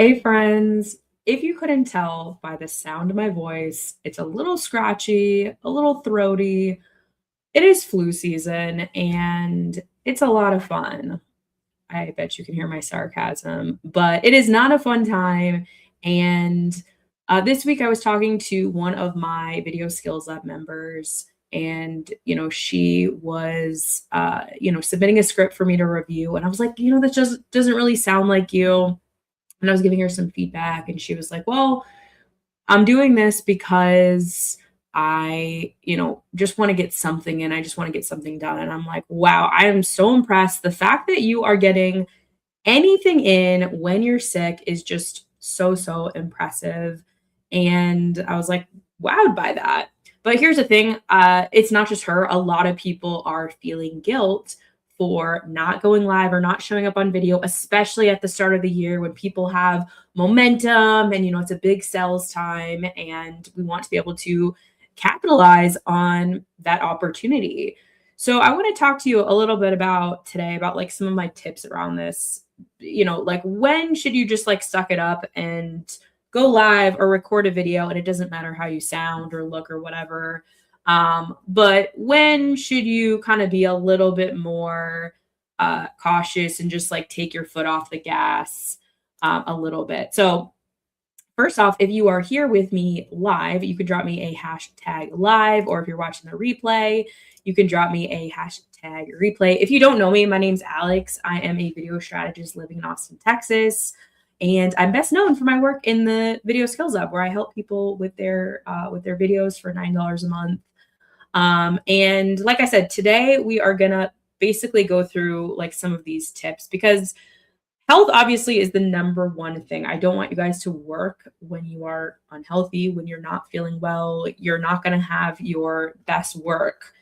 Hey friends, if you couldn't tell by the sound of my voice, it's a little scratchy, a little throaty. It is flu season and it's a lot of fun. I bet you can hear my sarcasm, but it is not a fun time. And this week I was talking to one of my Video Skills Lab members, and she was submitting a script for me to review, and I was like, this just doesn't really sound like you. And I was giving her some feedback, and she was like, "Well, I'm doing this because I, just want to get something in. I just want to get something done." And I'm like, "Wow, I am so impressed. The fact that you are getting anything in when you're sick is just so, so impressive." And I was like, wowed by that. But here's the thing, it's not just her. A lot of people are feeling guilt for not going live or not showing up on video, especially at the start of the year when people have momentum and it's a big sales time and we want to be able to capitalize on that opportunity. So I want to talk to you a little bit about today about like some of my tips around this. Like when should you just like suck it up and go live or record a video, and it doesn't matter how you sound or look or whatever. But when should you kind of be a little bit more cautious and just like take your foot off the gas a little bit? So first off, if you are here with me live, you could drop me a hashtag live, or if you're watching the replay, you can drop me a hashtag replay. If you don't know me, my name's Alex. I am a video strategist living in Austin, Texas, and I'm best known for my work in the Video Skills Lab, where I help people with their videos for $9 a month. And like I said, today we are gonna basically go through like some of these tips, because health obviously is the number one thing. I don't want you guys to work when you are unhealthy, when you're not feeling well. You're not going to have your best work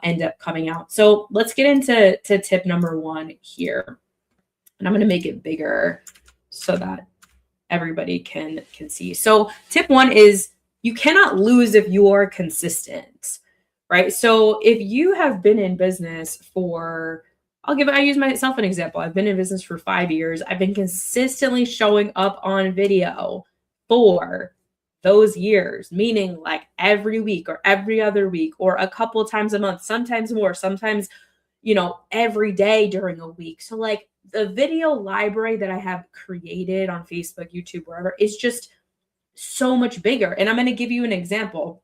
end up coming out. So let's get into tip number one here. And I'm going to make it bigger so that everybody can see. So tip one is you cannot lose if you are consistent, right? So if you have been in business for, I use myself an example. I've been in business for 5 years. I've been consistently showing up on video for those years, meaning like every week or every other week or a couple times a month, sometimes more, sometimes, every day during a week. So like the video library that I have created on Facebook, YouTube, wherever is just so much bigger. And I'm going to give you an example,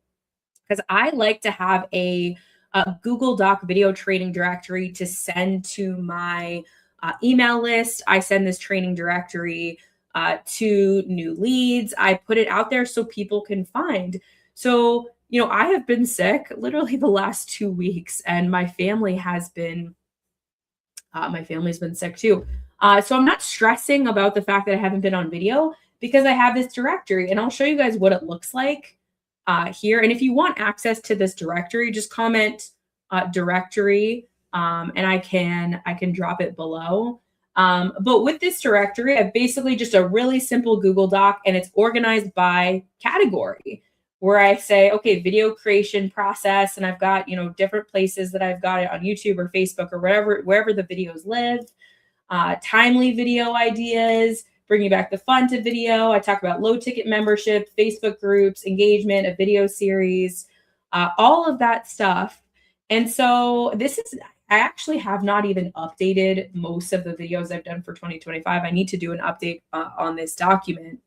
because I like to have a Google Doc video training directory to send to my email list. I send this training directory to new leads. I put it out there so people can find. So, I have been sick literally the last 2 weeks, and my family has been, my family's been sick too. So I'm not stressing about the fact that I haven't been on video, because I have this directory, and I'll show you guys what it looks like here. And if you want access to this directory, just comment directory, and I can drop it below. But with this directory, I have basically just a really simple Google Doc, and it's organized by category, where I say, okay, video creation process, and I've got, different places that I've got it on YouTube or Facebook or wherever the videos live. Timely video ideas, bringing back the fun to video. I talk about low ticket membership, Facebook groups, engagement, a video series, all of that stuff. And so I actually have not even updated most of the videos I've done for 2025. I need to do an update on this document.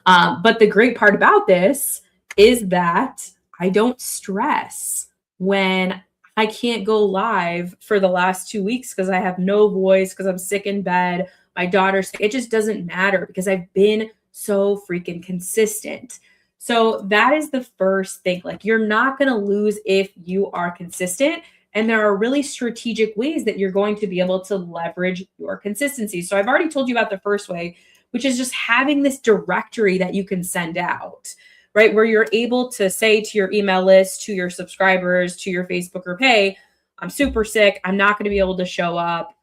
But the great part about this is that I don't stress when I can't go live for the last 2 weeks because I have no voice, because I'm sick in bed. My daughter's sick. It just doesn't matter because I've been so freaking consistent. So that is the first thing. Like, you're not going to lose if you are consistent. And there are really strategic ways that you're going to be able to leverage your consistency. So I've already told you about the first way, which is just having this directory that you can send out, right? Where you're able to say to your email list, to your subscribers, to your Facebook group, hey, I'm super sick. I'm not going to be able to show up.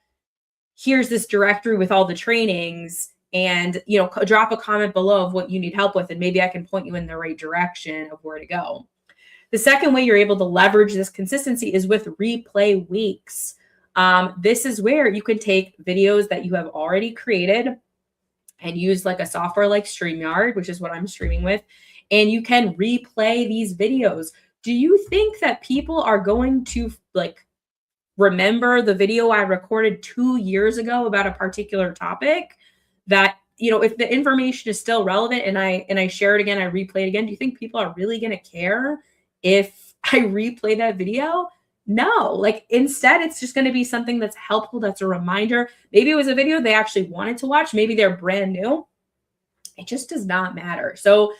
Here's this directory with all the trainings, and, drop a comment below of what you need help with, and maybe I can point you in the right direction of where to go. The second way you're able to leverage this consistency is with replay weeks. This is where you can take videos that you have already created, and use like a software like StreamYard, which is what I'm streaming with, and you can replay these videos. Do you think that people are going to like remember the video I recorded 2 years ago about a particular topic? That, if the information is still relevant and I share it again, I replay it again, do you think people are really going to care if I replay that video? No, like instead, it's just going to be something that's helpful, that's a reminder. Maybe it was a video they actually wanted to watch, maybe they're brand new. It just does not matter. So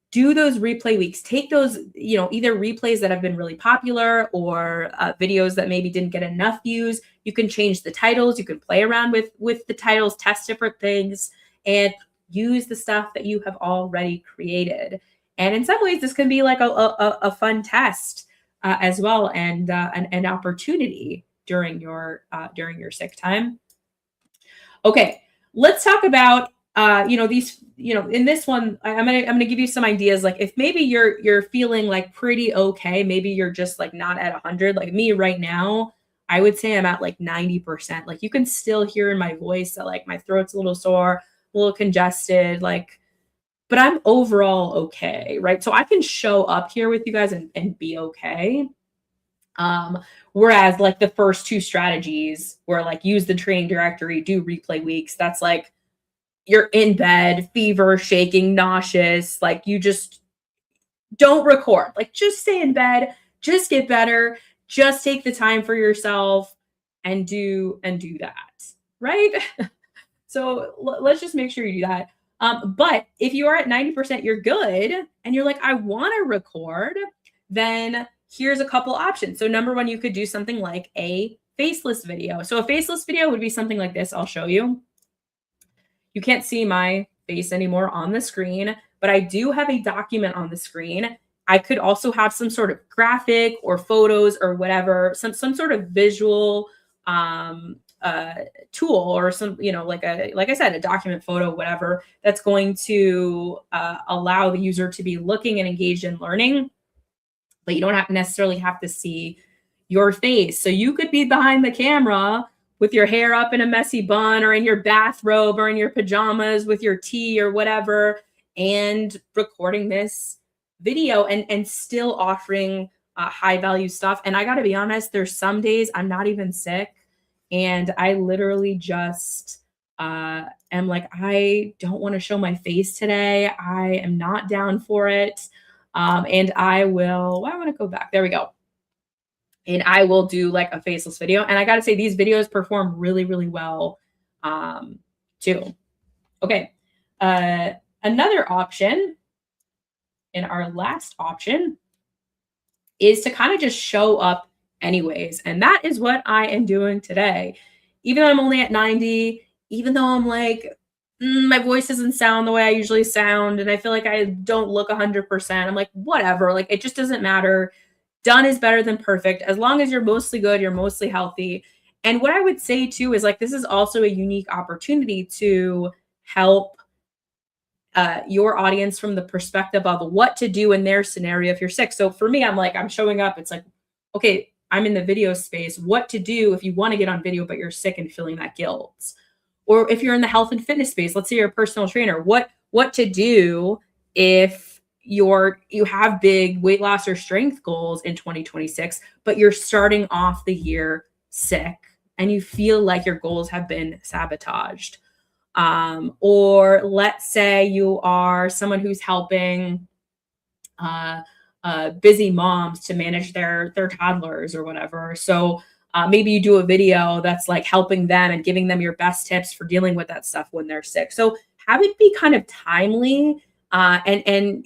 do those replay weeks. Take those, either replays that have been really popular or videos that maybe didn't get enough views. You can change the titles. You can play around with the titles, test different things, and use the stuff that you have already created. And in some ways, this can be like a fun test as well, and an opportunity during your sick time. Okay, let's talk about these, in this one, I'm gonna give you some ideas. Like if maybe you're feeling like pretty okay, maybe you're just like not at 100, like me right now, I would say I'm at like 90%. Like you can still hear in my voice that like my throat's a little sore, a little congested, like, but I'm overall okay, right? So I can show up here with you guys and be okay. Whereas like the first two strategies were like use the training directory, do replay weeks. That's like you're in bed, fever, shaking, nauseous, like you just don't record. Like just stay in bed, just get better, just take the time for yourself and do that, right? So let's just make sure you do that. But if you are at 90%, you're good, and you're like, I want to record, then here's a couple options. So number one, you could do something like a faceless video. So a faceless video would be something like this. I'll show you. You can't see my face anymore on the screen, but I do have a document on the screen. I could also have some sort of graphic or photos or whatever, some sort of visual tool or some, like I said, a document, photo, whatever, that's going to allow the user to be looking and engaged in learning, but you don't necessarily have to see your face. So you could be behind the camera with your hair up in a messy bun or in your bathrobe or in your pajamas with your tea or whatever, and recording this video and still offering high value stuff. And I got to be honest, there's some days I'm not even sick and I literally just am like, I don't want to show my face today. I am not down for it. And I will, I want to go back. There we go. And I will do like a faceless video. And I got to say, these videos perform really, really well too. Okay. Another option, and our last option, is to kind of just show up anyways. And that is what I am doing today. Even though I'm only at 90, even though I'm like, my voice doesn't sound the way I usually sound, and I feel like I don't look 100%. I'm like, whatever, like it just doesn't matter. Done is better than perfect. As long as you're mostly good, you're mostly healthy. And what I would say too is like, this is also a unique opportunity to help your audience from the perspective of what to do in their scenario if you're sick. So for me, I'm like, I'm showing up. It's like, okay, I'm in the video space. What to do if you want to get on video, but you're sick and feeling that guilt? Or if you're in the health and fitness space, let's say you're a personal trainer, what to do if you have big weight loss or strength goals in 2026, but you're starting off the year sick and you feel like your goals have been sabotaged. Or let's say you are someone who's helping busy moms to manage their toddlers or whatever. So maybe you do a video that's like helping them and giving them your best tips for dealing with that stuff when they're sick. So have it be kind of timely, and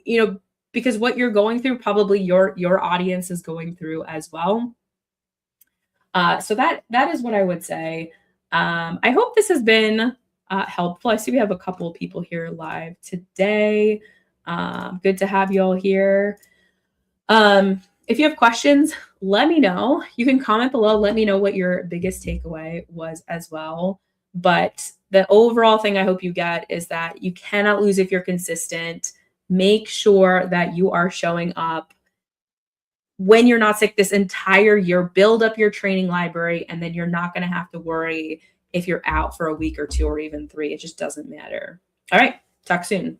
because what you're going through, probably your audience is going through as well. So that is what I would say. I hope this has been helpful. I see we have a couple of people here live today. Good to have you all here. If you have questions, let me know. You can comment below. Let me know what your biggest takeaway was as well. But the overall thing I hope you get is that you cannot lose if you're consistent. Make sure that you are showing up when you're not sick this entire year. Build up your training library, and then you're not going to have to worry if you're out for a week or 2 or even 3. It just doesn't matter. All right. Talk soon.